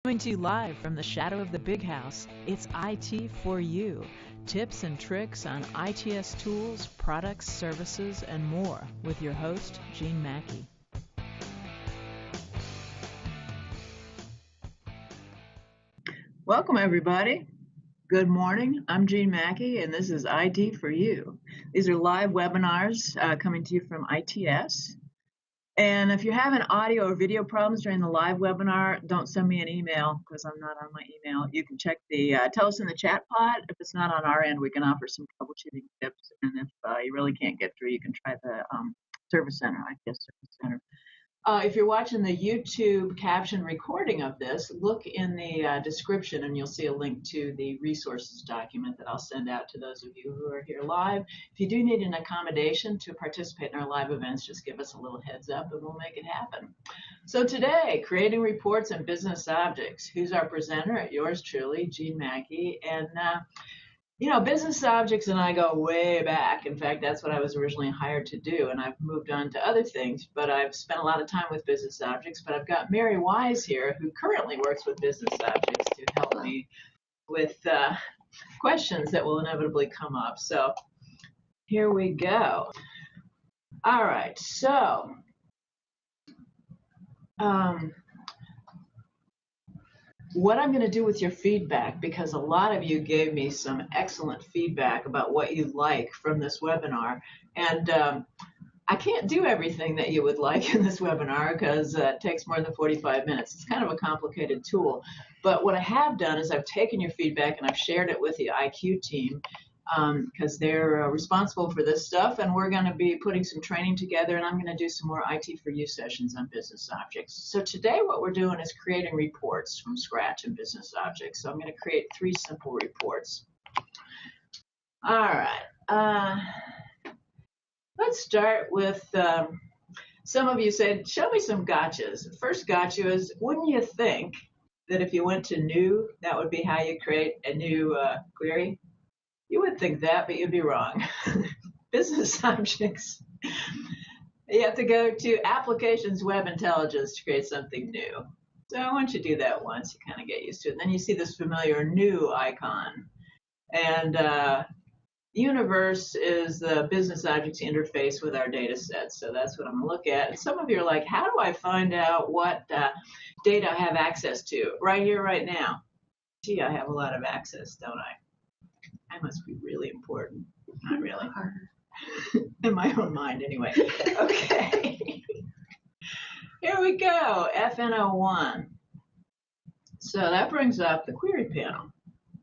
Coming to you live from the shadow of the big house, it's IT4U. Tips and tricks on ITS tools, products, services, and more with your host, Jean Mackey. Welcome, everybody. Good morning. I'm Jean Mackey, and this is IT4U. These are live webinars coming to you from ITS. And if you're having audio or video problems during the live webinar, don't send me an email because I'm not on my email. You can check tell us in the chat pod. If it's not on our end, we can offer some troubleshooting tips. And if you really can't get through, you can try the service center, ITS Service Center. If you're watching the YouTube caption recording of this, look in the description and you'll see a link to the resources document that I'll send out to those of you who are here live. If you do need an accommodation to participate in our live events, just give us a little heads up and we'll make it happen. So today, creating reports and business objects. Who's our presenter? Yours truly, Jean Mackey. And Business Objects and I go way back. In fact, that's what I was originally hired to do, and I've moved on to other things, but I've spent a lot of time with Business Objects. But I've got Mary Wise here, who currently works with Business Objects, to help me with questions that will inevitably come up. So here we go. All right, so what I'm going to do with your feedback, because a lot of you gave me some excellent feedback about what you like from this webinar, and I can't do everything that you would like in this webinar because it takes more than 45 minutes. It's kind of a complicated tool, but what I have done is I've taken your feedback and I've shared it with the IQ team because they're responsible for this stuff, and we're going to be putting some training together, and I'm going to do some more IT4U sessions on Business Objects. So today what we're doing is creating reports from scratch in Business Objects. So I'm going to create 3 simple reports. All right. Let's start with some of you said, show me some gotchas. First gotcha is, wouldn't you think that if you went to new, that would be how you create a new query? You would think that, but you'd be wrong. Business Objects. You have to go to Applications Web Intelligence to create something new. So once you do that once, you kind of get used to it. And then you see this familiar new icon. And Universe is the Business Objects interface with our data sets. So that's what I'm going to look at. And some of you are like, how do I find out what data I have access to? Right here, right now. Gee, I have a lot of access, don't I? I must be really important. Not really. In my own mind, anyway. Okay. Here we go. FN01. So that brings up the query panel.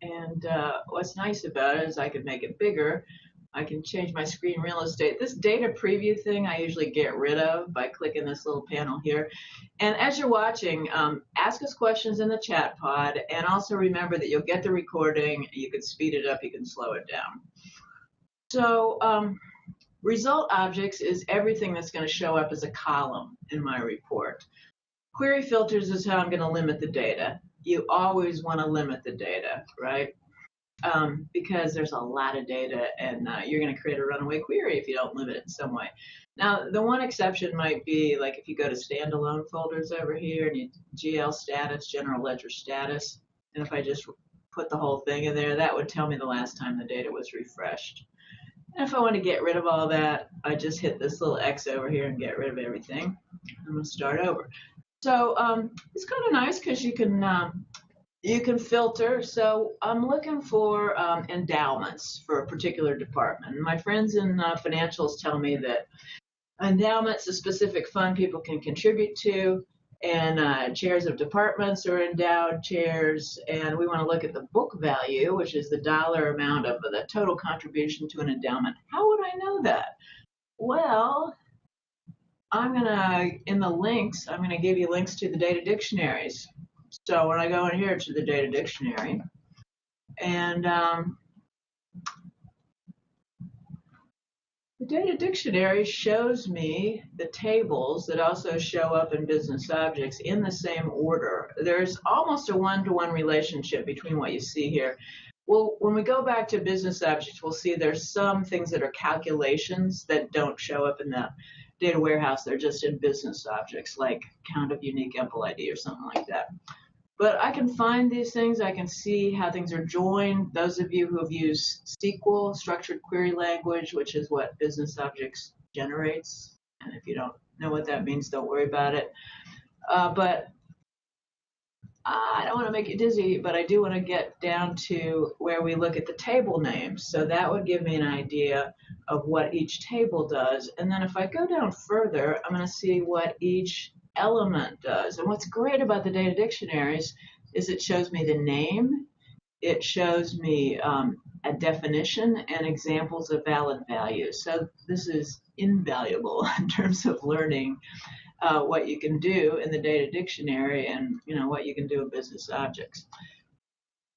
And what's nice about it is I can make it bigger. I can change my screen real estate. This data preview thing I usually get rid of by clicking this little panel here. And as you're watching, ask us questions in the chat pod, and also remember that you'll get the recording. You can speed it up, you can slow it down. So result objects is everything that's going to show up as a column in my report. Query filters is how I'm going to limit the data. You always want to limit the data, right? Because there's a lot of data, and you're going to create a runaway query if you don't limit it in some way. Now, the one exception might be like if you go to Standalone Folders over here and you GL status, general ledger status, and if I just put the whole thing in there, that would tell me the last time the data was refreshed. And if I want to get rid of all that, I just hit this little X over here and get rid of everything. I'm going to start over. So it's kind of nice because you can filter. So I'm looking for endowments for a particular department. My friends in financials tell me that endowments, a specific fund people can contribute to, and chairs of departments are endowed chairs. And we want to look at the book value, which is the dollar amount of the total contribution to an endowment. How would I know that? Well, in the links, I'm going to give you links to the data dictionaries. So when I go in here to the data dictionary, and the data dictionary shows me the tables that also show up in Business Objects in the same order. There's almost a one-to-one relationship between what you see here. Well, when we go back to Business Objects, we'll see there's some things that are calculations that don't show up in the data warehouse. They're just in Business Objects, like count of unique EMPL ID or something like that. But I can find these things. I can see how things are joined. Those of you who have used SQL, Structured Query Language, which is what BusinessObjects generates, and if you don't know what that means, don't worry about it. But I don't want to make you dizzy, but I do want to get down to where we look at the table names. So that would give me an idea of what each table does. And then if I go down further, I'm going to see what each element does. And what's great about the data dictionaries is it shows me the name, it shows me a definition and examples of valid values. So this is invaluable in terms of learning what you can do in the data dictionary and what you can do in business objects.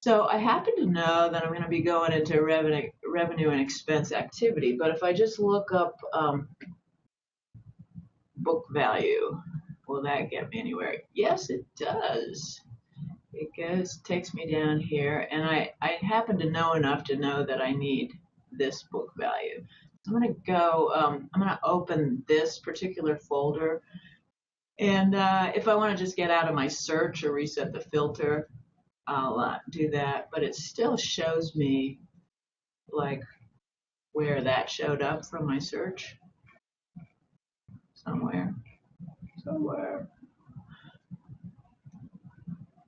So I happen to know that I'm going to be going into revenue and expense activity, but if I just look up book value, will that get me anywhere? Yes, it does. It takes me down here, and I happen to know enough to know that I need this book value. So I'm going to go, I'm going to open this particular folder. And if I want to just get out of my search or reset the filter, I'll do that. But it still shows me like where that showed up from my search. Somewhere.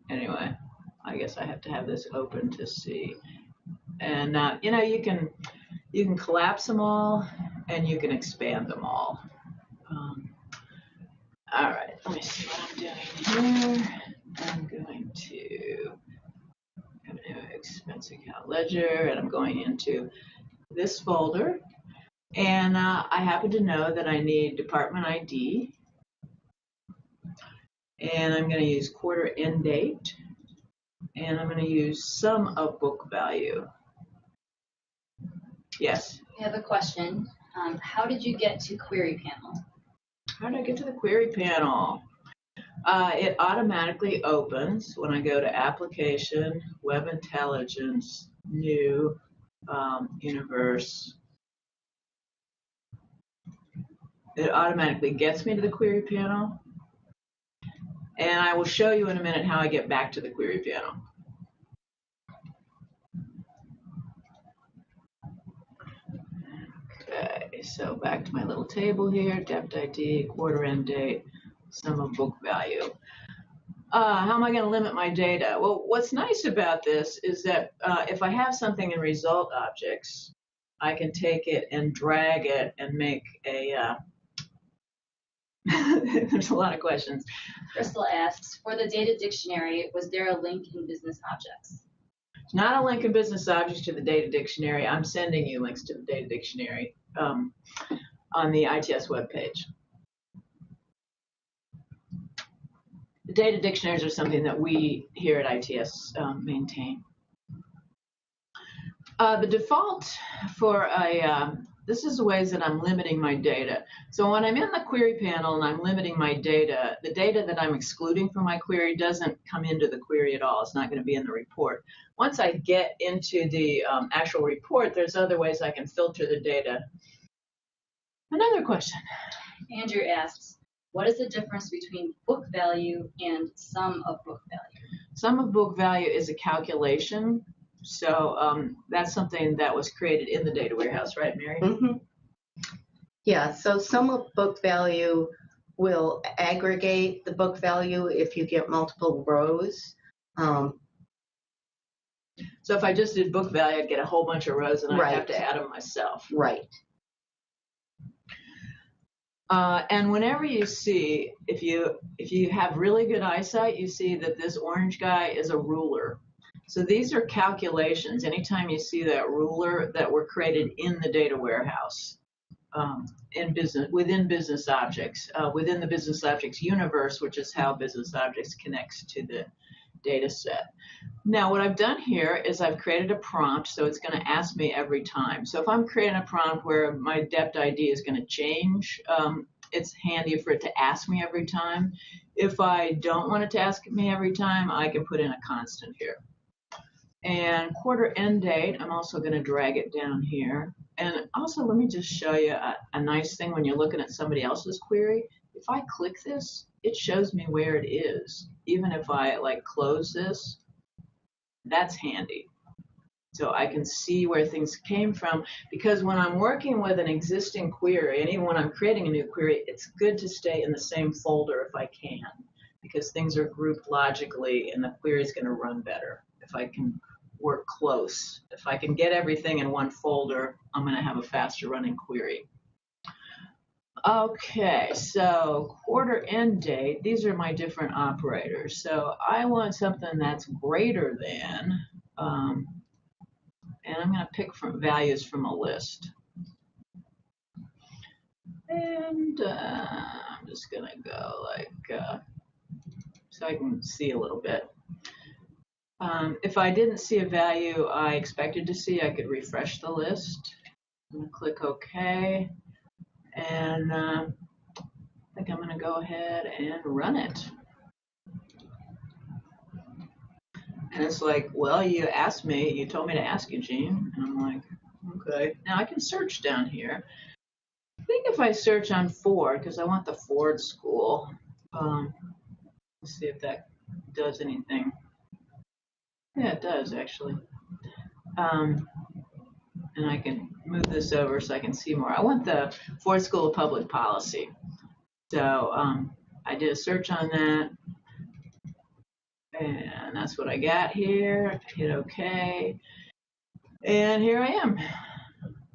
Anyway, I guess I have to have this open to see. And you can collapse them all and you can expand them all. All right, let me see what I'm doing here. I'm going to revenue expense account ledger, and I'm going into this folder. And I happen to know that I need department ID. And I'm going to use quarter end date. And I'm going to use sum of book value. Yes? I have a question. How did you get to query panel? How did I get to the query panel? It automatically opens when I go to Application, Web Intelligence, New, Universe. It automatically gets me to the query panel. And I will show you in a minute how I get back to the query panel. Okay, so back to my little table here, depth ID, quarter end date, sum of book value. How am I going to limit my data? Well, what's nice about this is that if I have something in result objects, I can take it and drag it and make a, there's a lot of questions. Crystal asks, for the data dictionary, was there a link in business objects? It's not a link in business objects to the data dictionary. I'm sending you links to the data dictionary on the ITS webpage. The data dictionaries are something that we here at ITS maintain. The default for this is the ways that I'm limiting my data. So when I'm in the query panel and I'm limiting my data, the data that I'm excluding from my query doesn't come into the query at all. It's not going to be in the report. Once I get into the actual report, there's other ways I can filter the data. Another question. Andrew asks, what is the difference between book value and sum of book value? Sum of book value is a calculation. So that's something that was created in the data warehouse, right, Mary? Mm-hmm. Yeah, so sum of book value will aggregate the book value if you get multiple rows. So if I just did book value, I'd get a whole bunch of rows and I'd Right. have to add them myself. Right. And whenever you see, if you have really good eyesight, you see that this orange guy is a ruler. So these are calculations. Anytime you see that ruler that were created in the data warehouse, within business objects, within the business objects universe, which is how business objects connects to the data set. Now what I've done here is I've created a prompt, so it's going to ask me every time. So if I'm creating a prompt where my depth ID is going to change, it's handy for it to ask me every time. If I don't want it to ask me every time, I can put in a constant here. And quarter end date, I'm also going to drag it down here. And also, let me just show you a nice thing when you're looking at somebody else's query. If if I click this, it shows me where it is. Even if I like close this, that's handy. So I can see where things came from, because when I'm working with an existing query, and even when I'm creating a new query, it's good to stay in the same folder if I can, because things are grouped logically and the query is going to run better if I can work close. If I can get everything in one folder, I'm going to have a faster running query. Okay, so quarter end date, these are my different operators. So I want something that's greater than, and I'm going to pick from values from a list. And I'm just going to go like, so I can see a little bit. If I didn't see a value I expected to see, I could refresh the list. I'm going to click OK. And I think I'm going to go ahead and run it. And it's like, well, you asked me, you told me to ask you, Gene. And I'm like, okay. Now I can search down here. I think if I search on Ford, because I want the Ford school, let's see if that does anything. Yeah, it does actually. And I can move this over so I can see more. I want the Ford School of Public Policy. So I did a search on that. And that's what I got here. Hit OK. And here I am.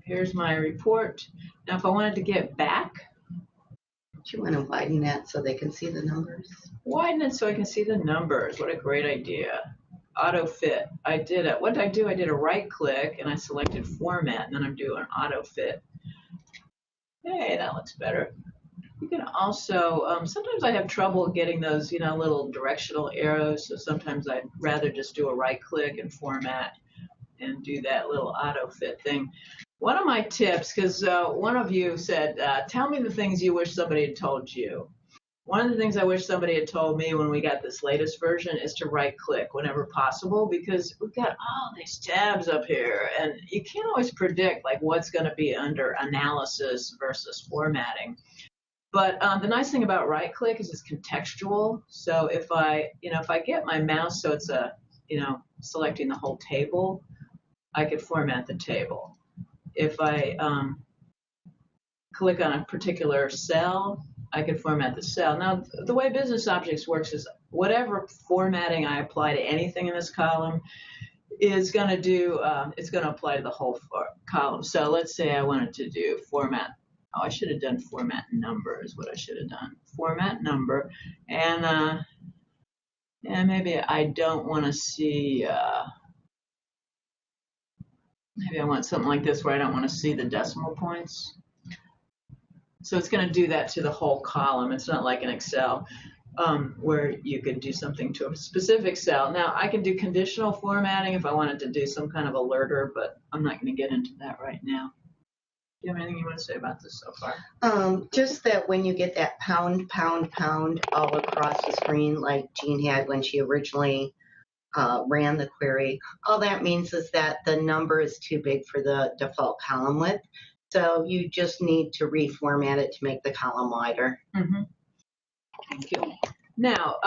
Here's my report. Now, if I wanted to get back. Do you want to widen that so they can see the numbers? Widen it so I can see the numbers. What a great idea. Auto fit. I did it. What did I do? I did a right click and I selected format, and then I'm doing auto fit. Hey, that looks better. You can also, sometimes I have trouble getting those, little directional arrows. So sometimes I'd rather just do a right click and format and do that little auto fit thing. One of my tips, because one of you said, tell me the things you wish somebody had told you. One of the things I wish somebody had told me when we got this latest version is to right click whenever possible, because we've got all these tabs up here and you can't always predict like what's going to be under analysis versus formatting. But the nice thing about right click is it's contextual. So if I get my mouse so it's selecting the whole table, I could format the table. If I click on a particular cell, I could format the cell. Now, the way BusinessObjects works is whatever formatting I apply to anything in this column is going to do, it's going to apply to the whole column. So let's say I wanted to do format. Oh, I should have done format number is what I should have done. Format number. And maybe I don't want to see, maybe I want something like this where I don't want to see the decimal points. So it's going to do that to the whole column. It's not like an Excel where you could do something to a specific cell. Now, I can do conditional formatting if I wanted to do some kind of alerter, but I'm not going to get into that right now. Do you have anything you want to say about this so far? Just that when you get that pound, pound, pound all across the screen like Jean had when she originally ran the query, all that means is that the number is too big for the default column width. So you just need to reformat it to make the column wider. Mm-hmm. Thank you. Now,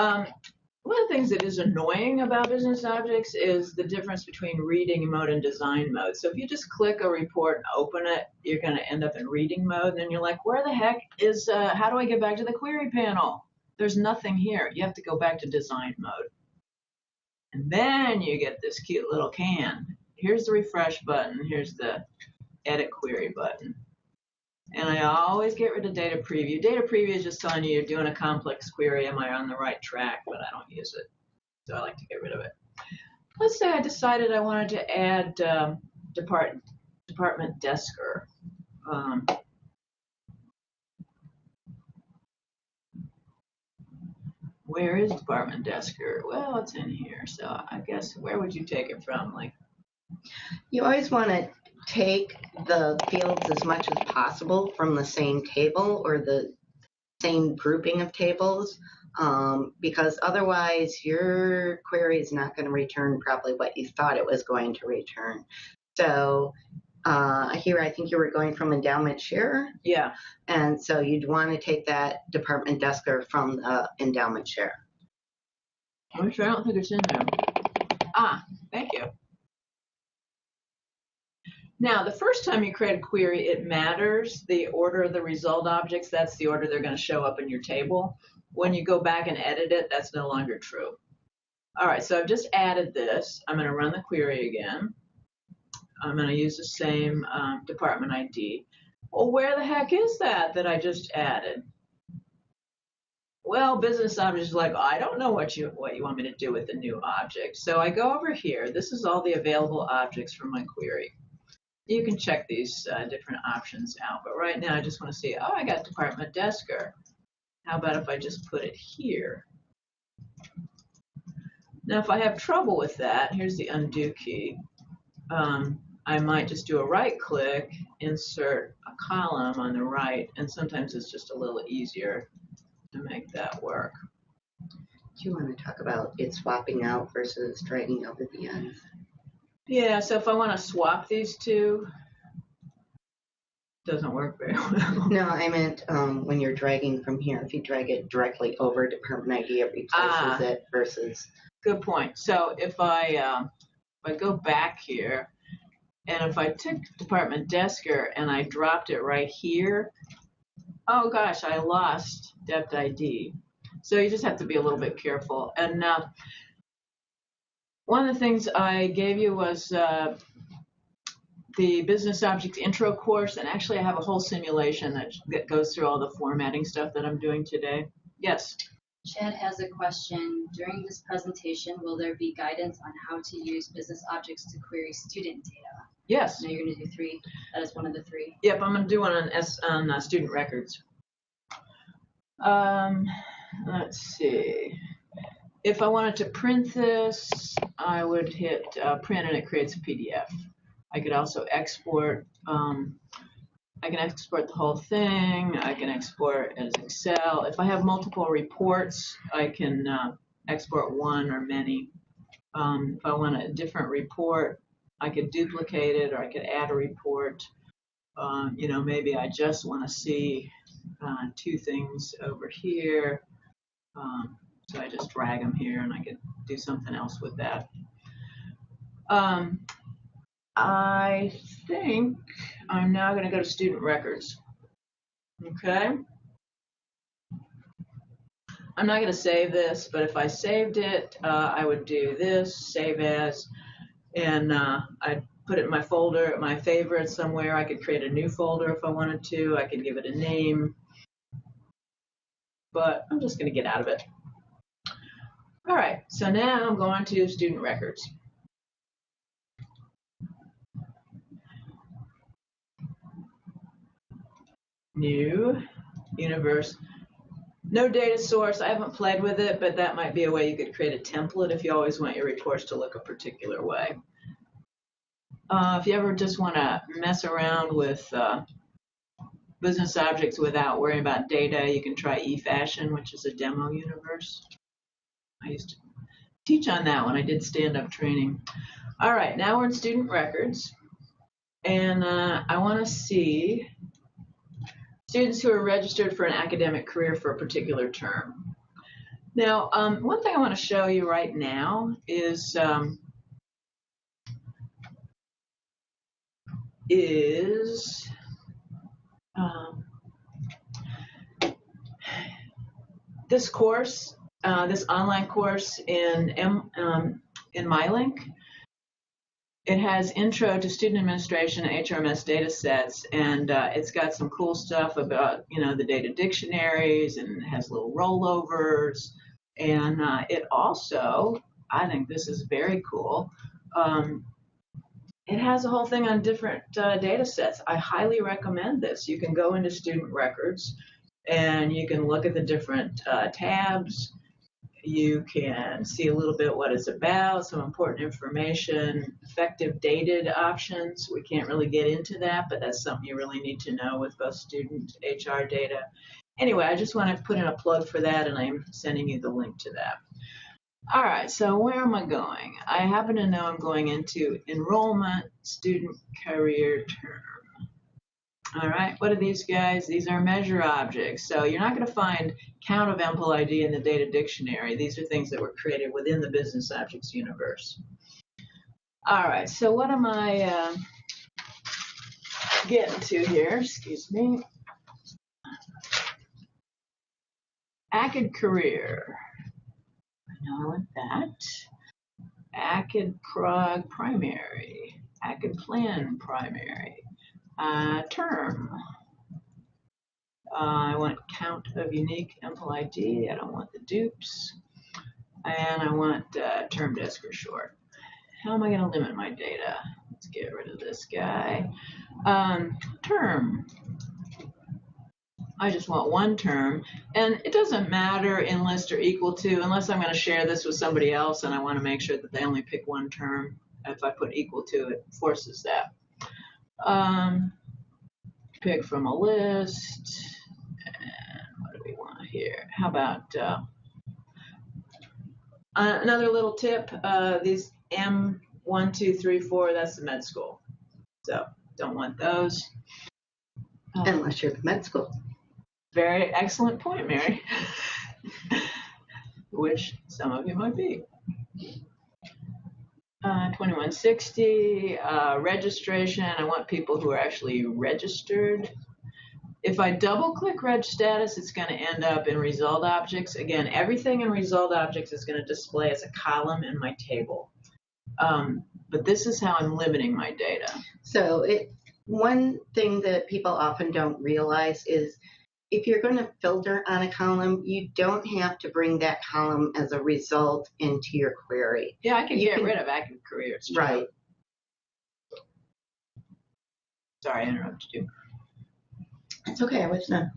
one of the things that is annoying about BusinessObjects is the difference between reading mode and design mode. So if you just click a report and open it, you're going to end up in reading mode. And then you're like, where the heck is, how do I get back to the query panel? There's nothing here. You have to go back to design mode. And then you get this cute little can. Here's the refresh button. Here's the edit query button. And I always get rid of data preview. Data preview is just telling you you're doing a complex query. Am I on the right track? But I don't use it. So I like to get rid of it. Let's say I decided I wanted to add department desker. Where is department desker? Well, it's in here. So I guess where would you take it from? Like, you always want to take the fields as much as possible from the same table or the same grouping of tables, because otherwise your query is not going to return probably what you thought it was going to return. So Here, I think you were going from endowment share. Yeah. And so you'd want to take that department desker from the endowment share. I'm sure I don't think it's in there. Ah, thank you. Now, the first time you create a query, it matters the order of the result objects. That's the order they're going to show up in your table. When you go back and edit it, that's no longer true. All right, so I've just added this. I'm going to run the query again. I'm going to use the same department ID. Well, where the heck is that I just added? Well, business object is like, I don't know what you want me to do with the new object. So I go over here. This is all the available objects from my query. You can check these different options out, but right now I just want to see, oh, I got department desker. How about if I just put it here? Now, if I have trouble with that, here's the undo key. I might just do a right click, insert a column on the right, and sometimes it's just a little easier to make that work. Do you want to talk about it swapping out versus dragging over the ends? Yeah, so if I want to swap these two, it doesn't work very well. No, I meant when you're dragging from here, if you drag it directly over department ID, it replaces it versus. Good point. So if I go back here, and if I took department desker and I dropped it right here, oh gosh, I lost dept ID. So you just have to be a little bit careful. And one of the things I gave you was the Business Objects intro course, and actually I have a whole simulation that goes through all the formatting stuff that I'm doing today. Yes? Chad has a question. During this presentation, will there be guidance on how to use business objects to query student data? Yes. No, you're going to do 3. That is one of the 3. Yep, I'm going to do one on student records. Let's see. If I wanted to print this, I would hit print and it creates a PDF. I could also export. I can export the whole thing. I can export as Excel. If I have multiple reports, I can export one or many. If I want a different report, I could duplicate it, or I could add a report. Maybe I just want to see 2 things over here. So I just drag them here, and I could do something else with that. I think I'm now going to go to student records. Okay. I'm not going to save this, but if I saved it, I would do this, save as, and I'd put it in my folder, my favorites somewhere. I could create a new folder if I wanted to. I could give it a name, but I'm just going to get out of it. All right, so now I'm going to student records. New universe. No data source. I haven't played with it, but that might be a way you could create a template if you always want your reports to look a particular way. If you ever just want to mess around with business objects without worrying about data, you can try eFashion, which is a demo universe. I used to teach on that when I did stand-up training. All right, now we're in student records, and I want to see students who are registered for an academic career for a particular term. Now, one thing I want to show you right now is this course, this online course in MyLink. It has intro to student administration and HRMS data sets, and it's got some cool stuff about, the data dictionaries, and it has little rollovers. And it also, I think this is very cool, it has a whole thing on different data sets. I highly recommend this. You can go into student records, and you can look at the different tabs. You can see a little bit what it's about, some important information, effective dated options. We can't really get into that, but that's something you really need to know with both student HR data. Anyway, I just want to put in a plug for that, and I'm sending you the link to that. All right, so where am I going? I happen to know I'm going into enrollment, student career term. All right, what are these guys? These are measure objects. So you're not going to find count of MPL ID in the data dictionary. These are things that were created within the business objects universe. All right, so what am I getting to here? Excuse me. ACID career. I know I want that. ACID prog primary. ACID plan primary. Term. I want count of unique MPL ID. I don't want the dupes. And I want term desk or short. How am I going to limit my data? Let's get rid of this guy. Term. I just want one term. And it doesn't matter in list or equal to, unless I'm going to share this with somebody else and I want to make sure that they only pick one term. If I put equal to, it forces that. Pick from a list. And what do we want here? How about another little tip? These M1, 2, 3, 4, that's the med school. So don't want those. Unless you're the med school. Very excellent point, Mary. Which some of you might be. 2160, registration. I want people who are actually registered. If I double click reg status, it's going to end up in result objects. Again, everything in result objects is going to display as a column in my table. But this is how I'm limiting my data. So one thing that people often don't realize is if you're going to filter on a column, you don't have to bring that column as a result into your query. Yeah, I can get rid of active careers. Right. Sorry, I interrupted you. It's okay, I was done.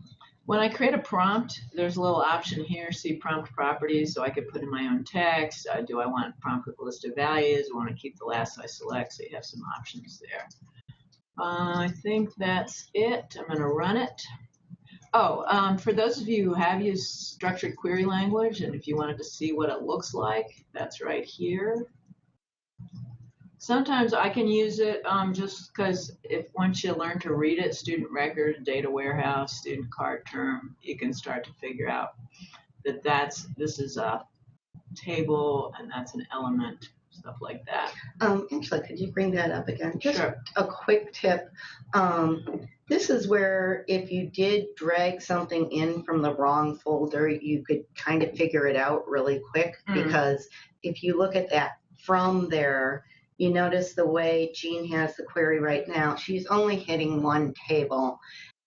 When I create a prompt, there's a little option here, see prompt properties, so I could put in my own text. Do I want prompt with a list of values? I want to keep the last I select, so you have some options there. I think that's it. I'm going to run it. Oh, for those of you who have used structured query language, and if you wanted to see what it looks like, that's right here. Sometimes I can use it just because once you learn to read it, student record, data warehouse, student card term, you can start to figure out that this is a table and that's an element, stuff like that. Actually, could you bring that up again? Just Sure. a quick tip. This is where if you did drag something in from the wrong folder, you could kind of figure it out really quick, because if you look at that from there, you notice the way Jean has the query right now, she's only hitting one table.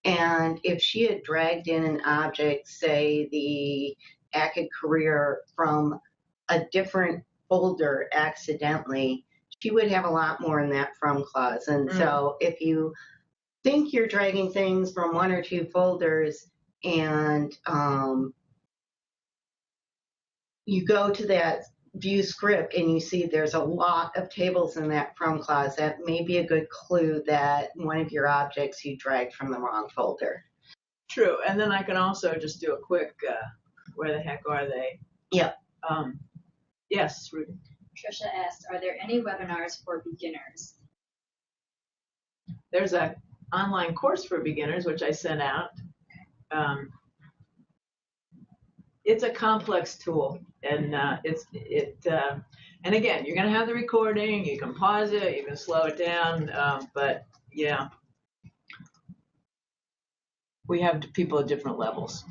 And if she had dragged in an object, say the ACID career from a different folder accidentally, she would have a lot more in that from clause. And so if you think you're dragging things from one or two folders and you go to that view script and you see there's a lot of tables in that from clause, that may be a good clue that one of your objects you dragged from the wrong folder. True, and then I can also just do a quick, where the heck are they? Yep. Yes, Rudy. Trisha asked, are there any webinars for beginners? There's an online course for beginners, which I sent out. It's a complex tool, and and again, you're going to have the recording. You can pause it, you can slow it down, but yeah, we have people at different levels.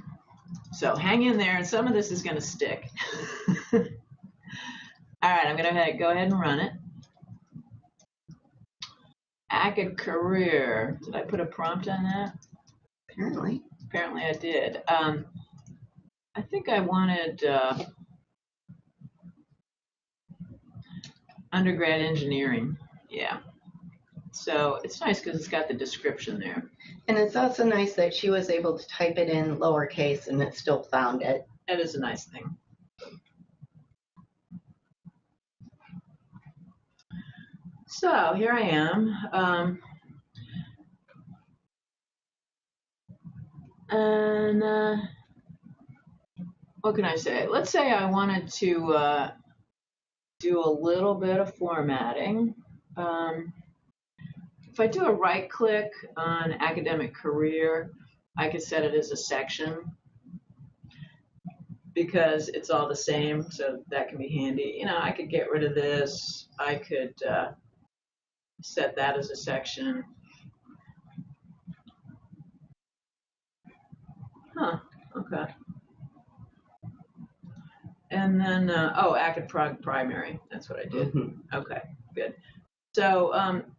So hang in there, and some of this is going to stick. All right, I'm going to go ahead and run it. ACID career. Did I put a prompt on that? Apparently. Apparently I did. I think I wanted undergrad engineering. Yeah. So it's nice because it's got the description there. And it's also nice that she was able to type it in lowercase and it still found it. That is a nice thing. So here I am. what can I say? Let's say I wanted to do a little bit of formatting. If I do a right click on academic career, I could set it as a section because it's all the same, so that can be handy. I could get rid of this. I could set that as a section. Huh, okay. And then, acad primary, that's what I did. Mm-hmm. Okay, good. So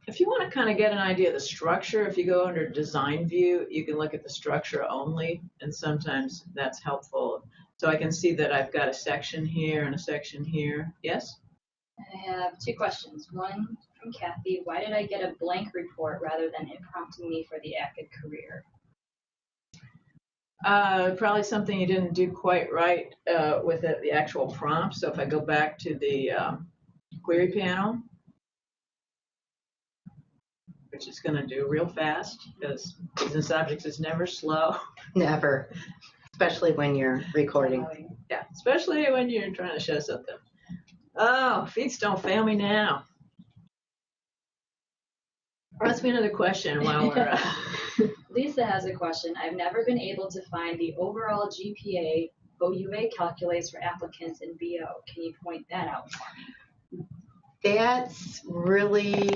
if you want to kind of get an idea of the structure, if you go under design view, you can look at the structure only, and sometimes that's helpful. So I can see that I've got a section here and a section here. Yes? I have two questions. One from Kathy, why did I get a blank report rather than it prompting me for the acad career? Probably something you didn't do quite right with the actual prompt. So if I go back to the query panel, which is going to do real fast because BusinessObjects is never slow. Never, especially when you're recording. Yeah, especially when you're trying to show something. Oh, feeds don't fail me now. Ask me another question while we're... Lisa has a question. I've never been able to find the overall GPA OUA calculates for applicants in BO. Can you point that out for me? That's really...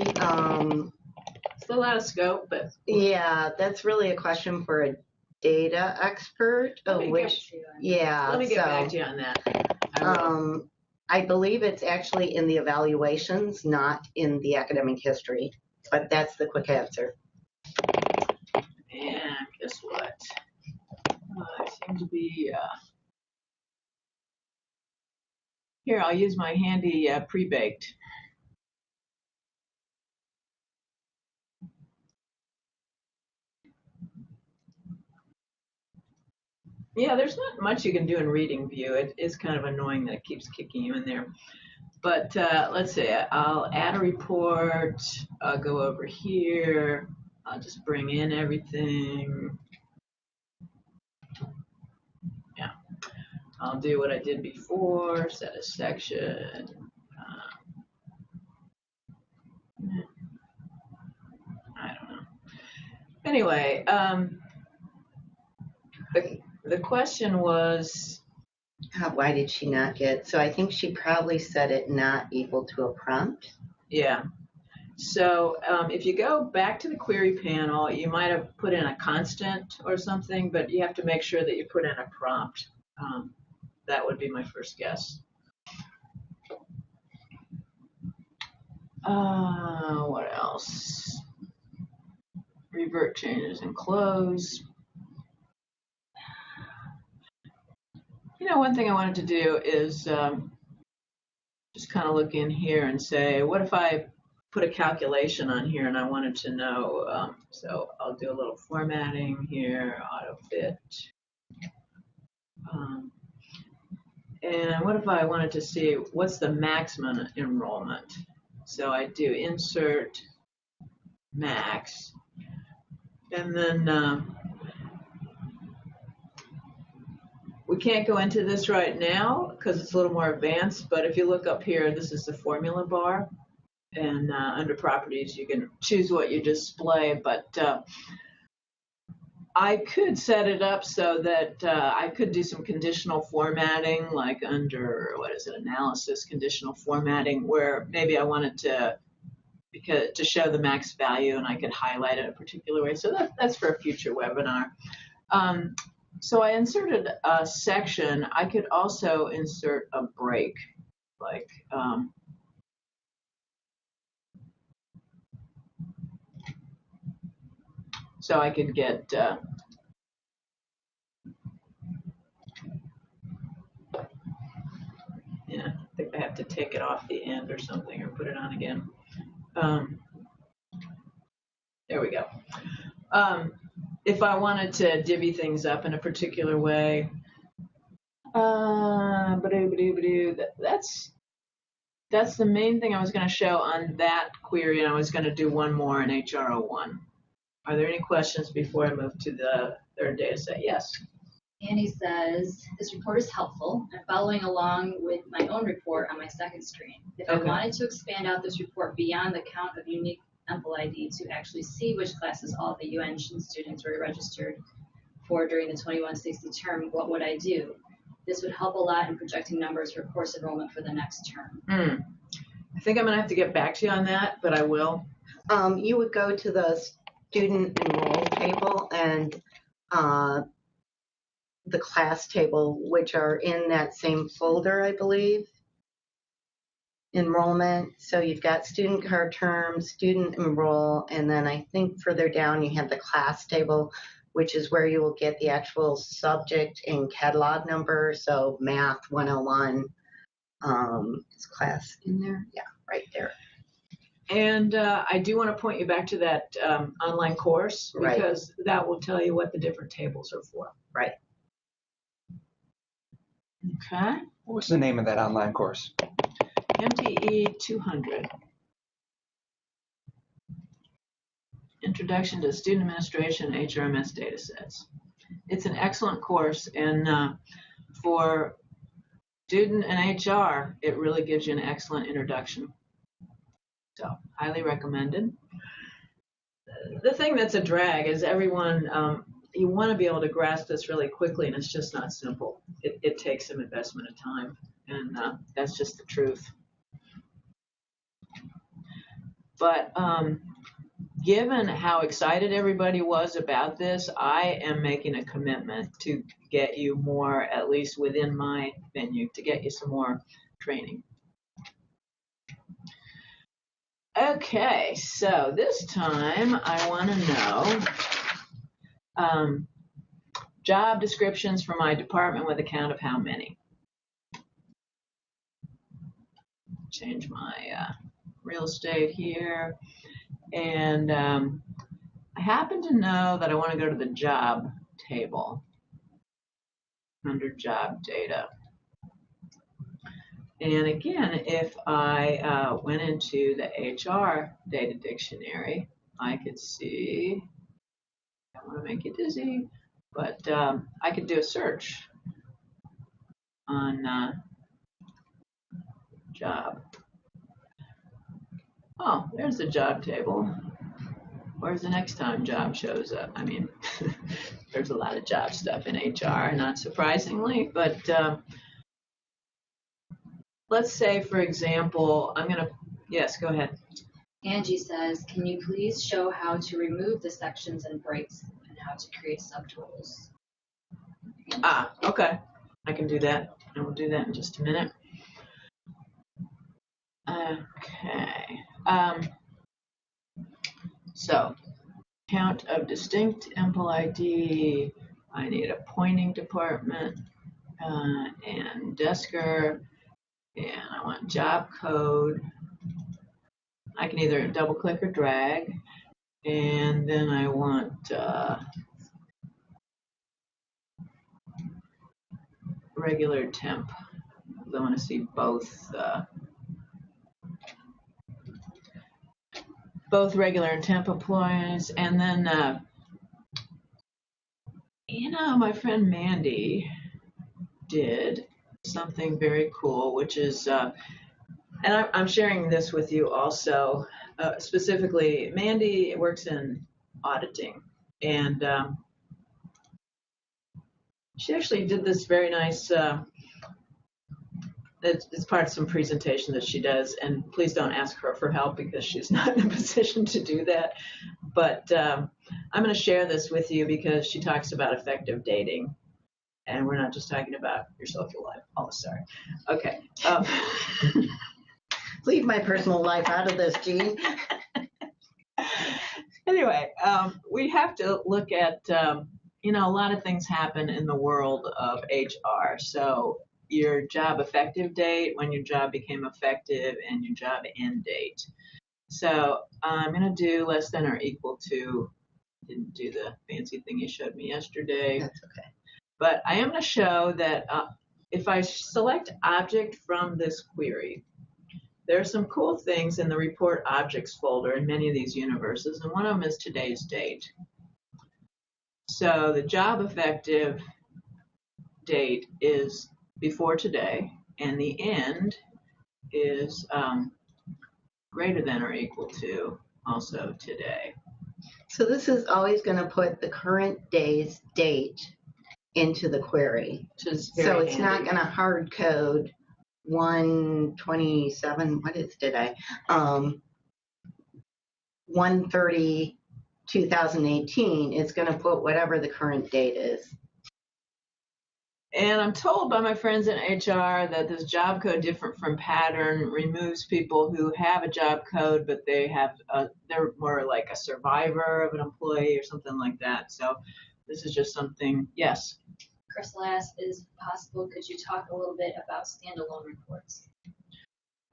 still out of scope, but... Yeah, that's really a question for a data expert. Let me get back to you on that. I believe it's actually in the evaluations, not in the academic history, but that's the quick answer. And guess what? I seem to be... Here, I'll use my handy pre-baked. Yeah, there's not much you can do in reading view. It is kind of annoying that it keeps kicking you in there. But let's see, I'll add a report. I'll go over here. I'll just bring in everything. Yeah, I'll do what I did before, set a section. I don't know. Anyway, the question was, why did she not get? So I think she probably set it not equal to a prompt. Yeah. So if you go back to the query panel, you might have put in a constant or something, but you have to make sure that you put in a prompt. That would be my first guess. What else? Revert changes and close. One thing I wanted to do is just kind of look in here and say, what if I put a calculation on here and I wanted to know, so I'll do a little formatting here, auto fit. And what if I wanted to see what's the maximum enrollment? So I do insert max, and then we can't go into this right now because it's a little more advanced, but if you look up here, this is the formula bar, and under properties you can choose what you display, but I could set it up so that I could do some conditional formatting, like under, analysis, conditional formatting, where maybe I wanted to show the max value and I could highlight it a particular way. So that's for a future webinar. So I inserted a section. I could also insert a break, like so I could get I think I have to take it off the end or something, or put it on again. There we go. If I wanted to divvy things up in a particular way, that's the main thing I was going to show on that query, and I was going to do one more in HR01. Are there any questions before I move to the third data set? Yes. Annie says, this report is helpful. I'm following along with my own report on my second screen. If I wanted to expand out this report beyond the count of unique EMPL ID to actually see which classes all the UNN students were registered for during the 2160 term, what would I do? This would help a lot in projecting numbers for course enrollment for the next term. I think I'm going to have to get back to you on that, but I will. You would go to the student enroll table and the class table, which are in that same folder, I believe. Enrollment. So you've got student card terms, student enroll, and then I think further down you have the class table, which is where you will get the actual subject and catalog number. So math 101. Is class in there? Yeah, right there. And I do want to point you back to that online course, because that will tell you what the different tables are for. Right. Okay. What was the name of that online course? MTE 200. Introduction to Student Administration and HRMS Datasets. It's an excellent course, and for student and HR, it really gives you an excellent introduction. So, highly recommended. The thing that's a drag is everyone, you want to be able to grasp this really quickly, and it's just not simple. It takes some investment of time, and that's just the truth. But given how excited everybody was about this, I am making a commitment to get you more, at least within my venue, to get you some more training. Okay, so this time I want to know job descriptions for my department with a count of how many. Change my real estate here. And I happen to know that I want to go to the job table under job data. And again, if I went into the HR data dictionary, I could see, I don't want to make you dizzy, but I could do a search on job. Oh, there's the job table. Where's the next time job shows up? I mean, there's a lot of job stuff in HR, not surprisingly, but let's say, for example, yes, go ahead. Angie says, can you please show how to remove the sections and breaks and how to create subtotals? Okay. I can do that, and we'll do that in just a minute. Okay. So, count of distinct EMPL ID. I need a pointing department and desker, and I want job code. I can either double click or drag, and then I want regular temp. I want to see both regular and temp employees, and then my friend Mandy did something very cool, which is and I'm sharing this with you also. Specifically, Mandy works in auditing, and she actually did this very nice. It's part of some presentation that she does, and please don't ask her for help because she's not in a position to do that. But I'm going to share this with you because she talks about effective dating, and we're not just talking about your social life. Oh, sorry. Okay. Leave my personal life out of this, Jean. Anyway, we have to look at, a lot of things happen in the world of HR. So your job effective date, when your job became effective, and your job end date. So I'm going to do less than or equal to, didn't do the fancy thing you showed me yesterday. That's okay. But I am going to show that if I select object from this query, there are some cool things in the report objects folder in many of these universes, and one of them is today's date. So the job effective date is before today, and the end is greater than or equal to also today. So this is always going to put the current day's date into the query. Which is So very it's not handy. going to hard code 127, what is today? 130, 2018. It's going to put whatever the current date is. And I'm told by my friends in HR that this job code, different from pattern, removes people who have a job code, but they're more like a survivor of an employee or something like that. So this is just something, yes. Crystal asked, is possible, could you talk a little bit about standalone reports?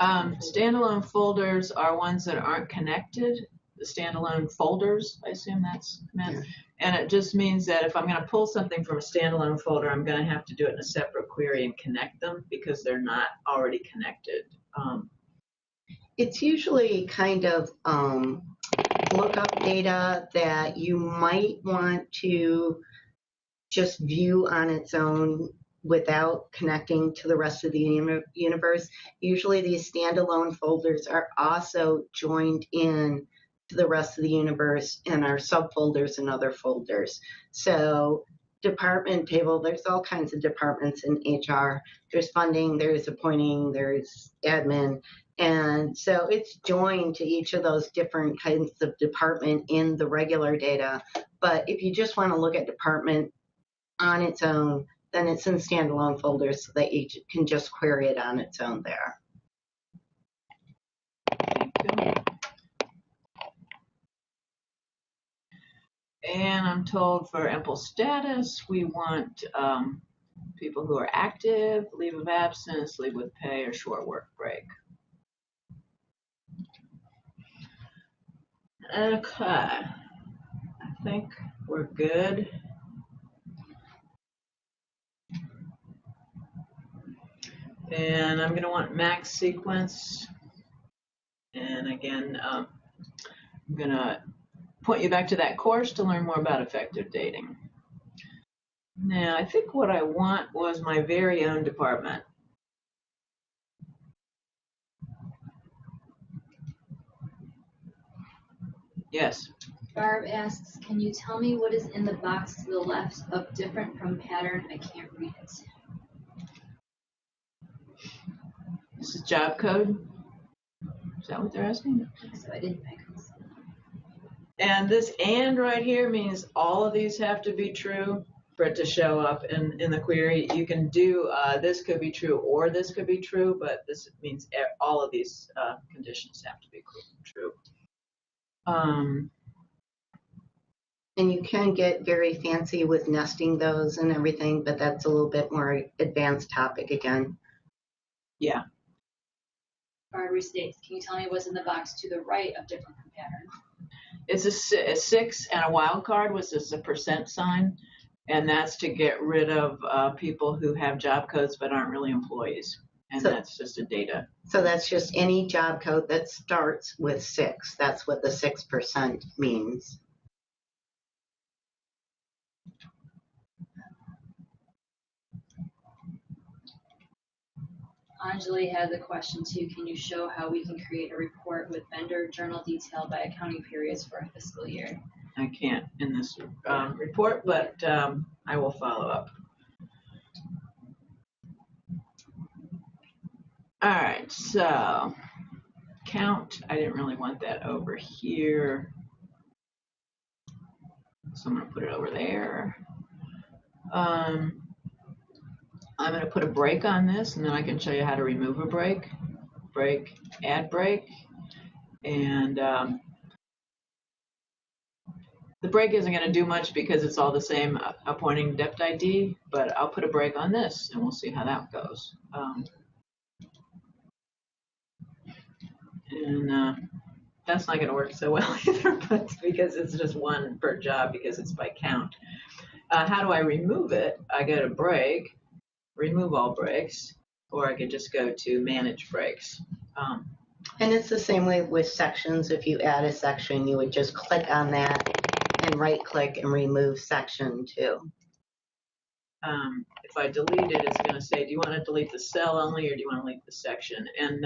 Standalone folders are ones that aren't connected. The standalone folders, I assume that's meant. Yeah. And it just means that if I'm going to pull something from a standalone folder, I'm going to have to do it in a separate query and connect them because they're not already connected. It's usually kind of lookup data that you might want to just view on its own without connecting to the rest of the universe. Usually these standalone folders are also joined in to the rest of the universe and are subfolders in other folders. So department table, there's all kinds of departments in HR. There's funding, there's appointing, there's admin. And so it's joined to each of those different kinds of department in the regular data. But if you just want to look at department on its own, then it's in standalone folders so that you can just query it on its own there. Thank you. And I'm told for ample status, we want people who are active, leave of absence, leave with pay, or short work break. Okay, I think we're good. And I'm going to want max sequence. And again, I'm going to point you back to that course to learn more about effective dating. Now, I think what I want was my very own department. Yes. Barb asks, can you tell me what is in the box to the left of different from pattern? I can't read it. This is job code. Is that what they're asking? I think so. I didn't pick this. And this and right here means all of these have to be true for it to show up in the query. You can do this could be true or this could be true, but this means all of these conditions have to be true. And you can get very fancy with nesting those and everything, but that's a little bit more advanced topic again. Yeah. Barbary states, can you tell me what's in the box to the right of different from pattern? It's a 6 and a wild card, which is a % sign, and that's to get rid of people who have job codes but aren't really employees, and so, that's just a data. So that's just any job code that starts with 6. That's what the 6% means. Anjali has a question too. Can you show how we can create a report with vendor journal detail by accounting periods for a fiscal year? I can't in this report, but I will follow up. All right, so count. I didn't really want that over here, so I'm going to put it over there. I'm going to put a break on this, and then I can show you how to remove a break. Break, add break. And the break isn't going to do much because it's all the same appointing depth ID, but I'll put a break on this, and we'll see how that goes. That's not going to work so well either, but because it's just one per job because it's by count. How do I remove it? I go to break, remove all breaks, or I could just go to manage breaks. And it's the same way with sections. If you add a section, you would just click on that and right click and remove section too. if I delete it, it's going to say, do you want to delete the cell only or do you want to delete the section? And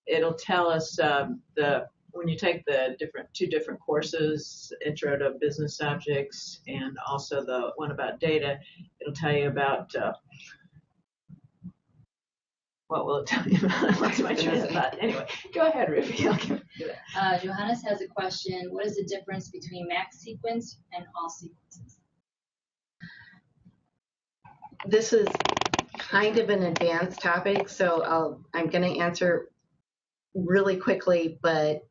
it'll tell us when you take the two different courses, Intro to Business Objects and also the one about data, it'll tell you about, what will it tell you about? What's my train of thought? Anyway, go ahead, Ruby. I'll give you that. Johannes has a question. What is the difference between max sequence and all sequences? This is kind of an advanced topic, so I'm going to answer really quickly, but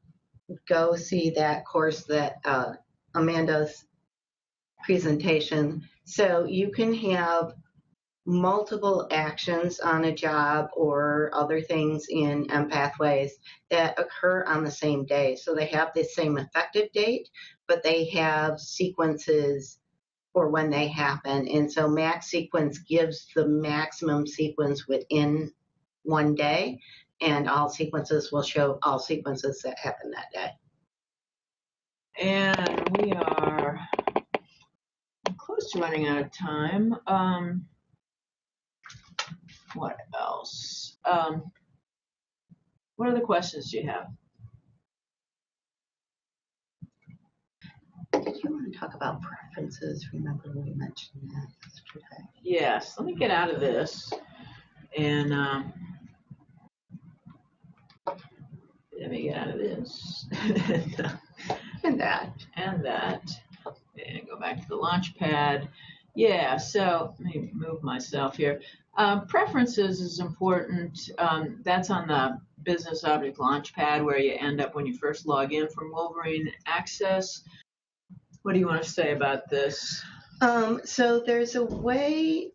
go see that course that Amanda's presentation. So you can have multiple actions on a job or other things in Pathways that occur on the same day. So they have the same effective date, but they have sequences for when they happen. And so max sequence gives the maximum sequence within one day, and all sequences will show all sequences that happen that day. And we are close to running out of time. What else? What other questions do you have? Did you want to talk about preferences? Remember we mentioned that yesterday. Yes, let me get out of this and let me get out of this And that. and go back to the launch pad. Yeah, so let me move myself here. Preferences is important. That's on the Business Object Launchpad where you end up when you first log in from Wolverine Access. What do you want to say about this? So there's a way,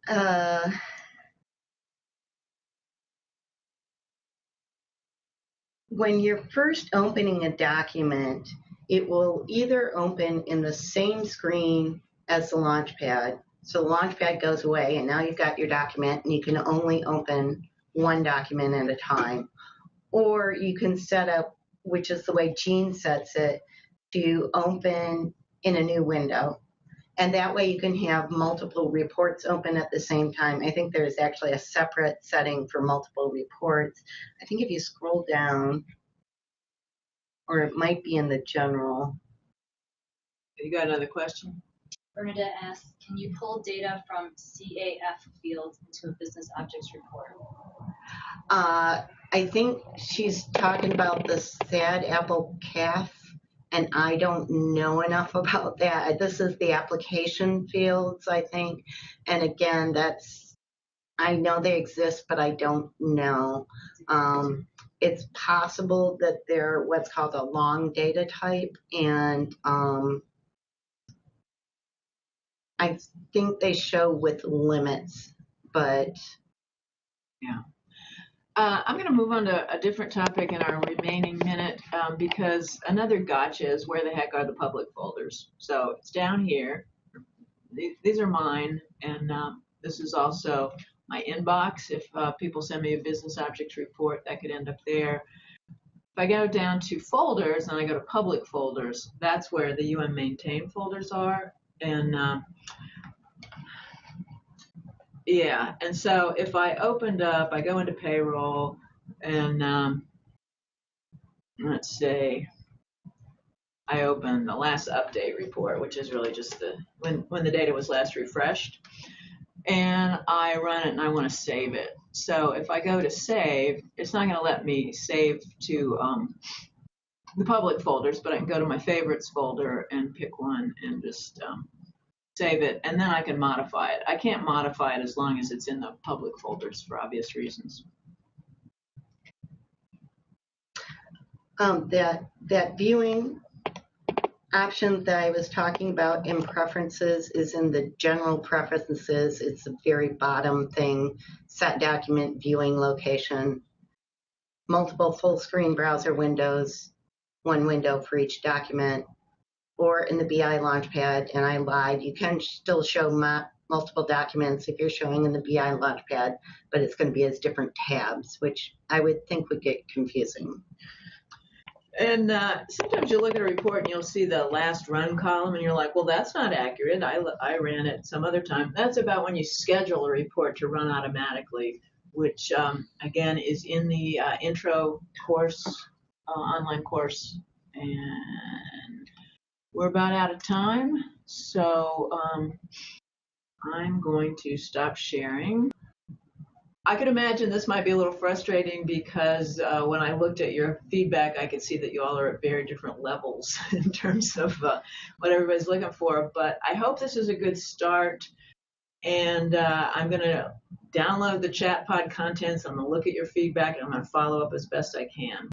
when you're first opening a document, it will either open in the same screen as the Launchpad. So the Launchpad goes away, and now you've got your document, and you can only open one document at a time. Or you can set up, which is the way Jean sets it, to open in a new window. And that way you can have multiple reports open at the same time. I think there's actually a separate setting for multiple reports. I think if you scroll down, or it might be in the general. You got another question? Bernadette asks, can you pull data from CAF fields into a Business Objects report? I think she's talking about the SAD Apple CAF, and I don't know enough about that. This is the application fields, I think. And again, I know they exist, but I don't know. It's possible that they're what's called a long data type, and I think they show with limits, but yeah. I'm going to move on to a different topic in our remaining minute because another gotcha is where the heck are the public folders? So it's down here. These are mine, and this is also my inbox. If people send me a business objects report, that could end up there. If I go down to folders and I go to public folders, that's where the maintain folders are. And yeah, and so if I opened up, I go into payroll and let's say I open the last update report, which is really just when the data was last refreshed, and I run it and I want to save it. So if I go to save, it's not going to let me save to the public folders, but I can go to my favorites folder and pick one and just save it, and then I can modify it. I can't modify it as long as it's in the public folders for obvious reasons. That viewing option that I was talking about in preferences is in the general preferences. It's the very bottom thing, set document viewing location, multiple full screen browser windows, one window for each document, or in the BI Launchpad, and I lied, you can still show multiple documents if you're showing in the BI Launchpad, but it's going to be as different tabs, which I would think would get confusing. And sometimes you look at a report and you'll see the last run column and you're like, well, that's not accurate. I ran it some other time. That's about when you schedule a report to run automatically, which again is in the intro course, online course. And we're about out of time. So I'm going to stop sharing. I could imagine this might be a little frustrating because when I looked at your feedback, I could see that you all are at very different levels in terms of what everybody's looking for. But I hope this is a good start. And I'm going to download the chat pod contents. I'm going to look at your feedback and I'm going to follow up as best I can.